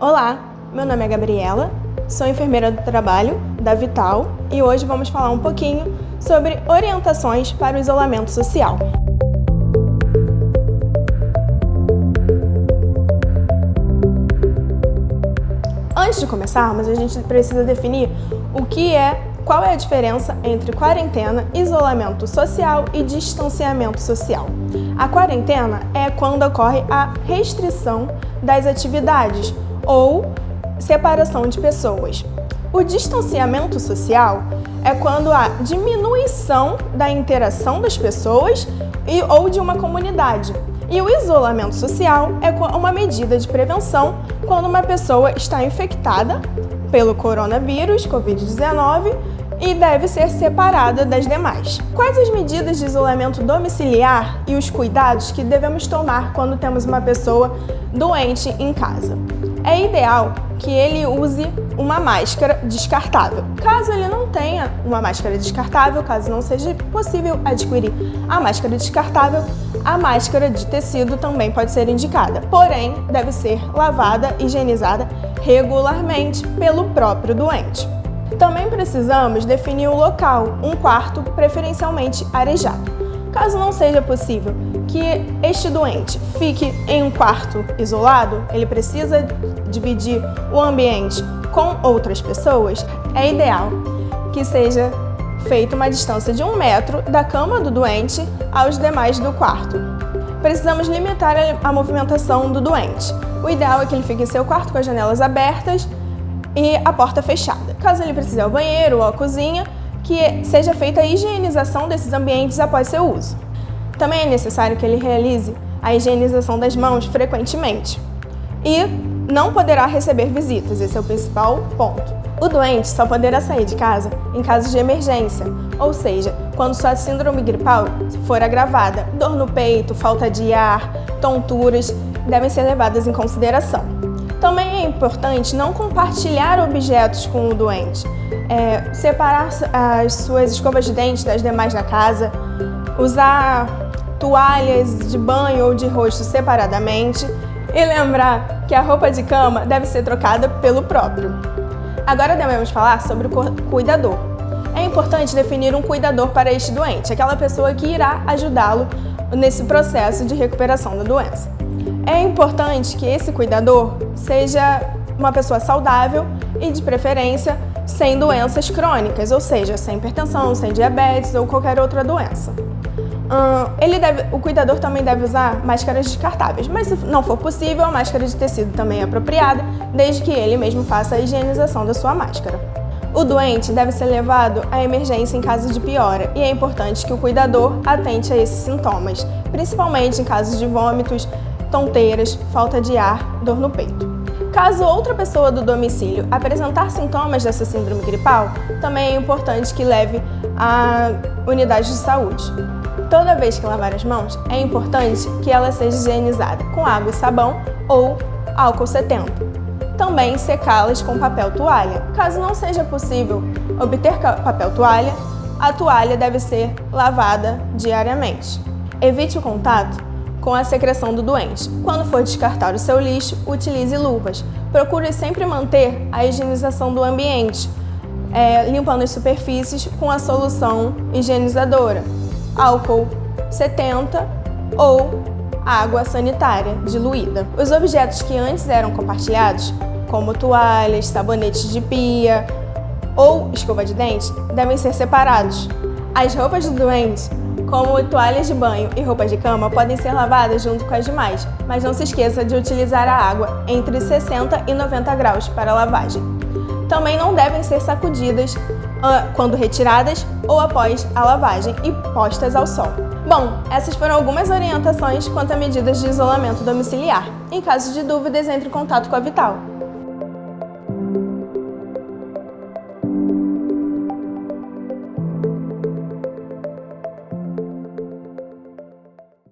Olá, meu nome é Gabriela, sou enfermeira do trabalho da Vital e hoje vamos falar um pouquinho sobre orientações para o isolamento social. Antes de começarmos, a gente precisa definir qual é a diferença entre quarentena, isolamento social e distanciamento social. A quarentena é quando ocorre a restrição das atividades ou separação de pessoas. O distanciamento social é quando há diminuição da interação das pessoas ou de uma comunidade. E o isolamento social é uma medida de prevenção quando uma pessoa está infectada pelo coronavírus, Covid-19, e deve ser separada das demais. Quais as medidas de isolamento domiciliar e os cuidados que devemos tomar quando temos uma pessoa doente em casa? É ideal que ele use uma máscara descartável. Caso ele não tenha uma máscara descartável, caso não seja possível adquirir a máscara descartável, a máscara de tecido também pode ser indicada, porém deve ser lavada e higienizada regularmente pelo próprio doente. Também precisamos definir o local, um quarto preferencialmente arejado. Caso não seja possível que este doente fique em um quarto isolado, ele precisa dividir o ambiente com outras pessoas, é ideal que seja feita uma distância de 1 metro da cama do doente aos demais do quarto. Precisamos limitar a movimentação do doente. O ideal é que ele fique em seu quarto com as janelas abertas e a porta fechada. Caso ele precise ir ao banheiro ou à cozinha, que seja feita a higienização desses ambientes após seu uso. Também é necessário que ele realize a higienização das mãos frequentemente. E não poderá receber visitas, esse é o principal ponto. O doente só poderá sair de casa em casos de emergência, ou seja, quando sua síndrome gripal for agravada, dor no peito, falta de ar, tonturas devem ser levadas em consideração. Também é importante não compartilhar objetos com o doente, separar as suas escovas de dente das demais da casa, usar toalhas de banho ou de rosto separadamente e lembrar que a roupa de cama deve ser trocada pelo próprio. Agora devemos falar sobre o cuidador. É importante definir um cuidador para este doente, aquela pessoa que irá ajudá-lo nesse processo de recuperação da doença. É importante que esse cuidador seja uma pessoa saudável e, de preferência, sem doenças crônicas, ou seja, sem hipertensão, sem diabetes ou qualquer outra doença. O cuidador também deve usar máscaras descartáveis, mas se não for possível, a máscara de tecido também é apropriada, desde que ele mesmo faça a higienização da sua máscara. O doente deve ser levado à emergência em caso de piora e é importante que o cuidador atente a esses sintomas, principalmente em casos de vômitos, tonteiras, falta de ar, dor no peito. Caso outra pessoa do domicílio apresentar sintomas dessa síndrome gripal, também é importante que leve à unidade de saúde. Toda vez que lavar as mãos, é importante que ela seja higienizada com água e sabão ou álcool 70. Também secá-las com papel toalha. Caso não seja possível obter papel toalha, a toalha deve ser lavada diariamente. Evite o contato com a secreção do doente. Quando for descartar o seu lixo, utilize luvas. Procure sempre manter a higienização do ambiente, limpando as superfícies com a solução higienizadora, álcool 70 ou água sanitária diluída. Os objetos que antes eram compartilhados, como toalhas, sabonetes de pia ou escova de dente, devem ser separados. As roupas do doente, como toalhas de banho e roupas de cama, podem ser lavadas junto com as demais, mas não se esqueça de utilizar a água entre 60 e 90 graus para a lavagem. Também não devem ser sacudidas quando retiradas ou após a lavagem e postas ao sol. Bom, essas foram algumas orientações quanto a medidas de isolamento domiciliar. Em caso de dúvidas, entre em contato com a Vital.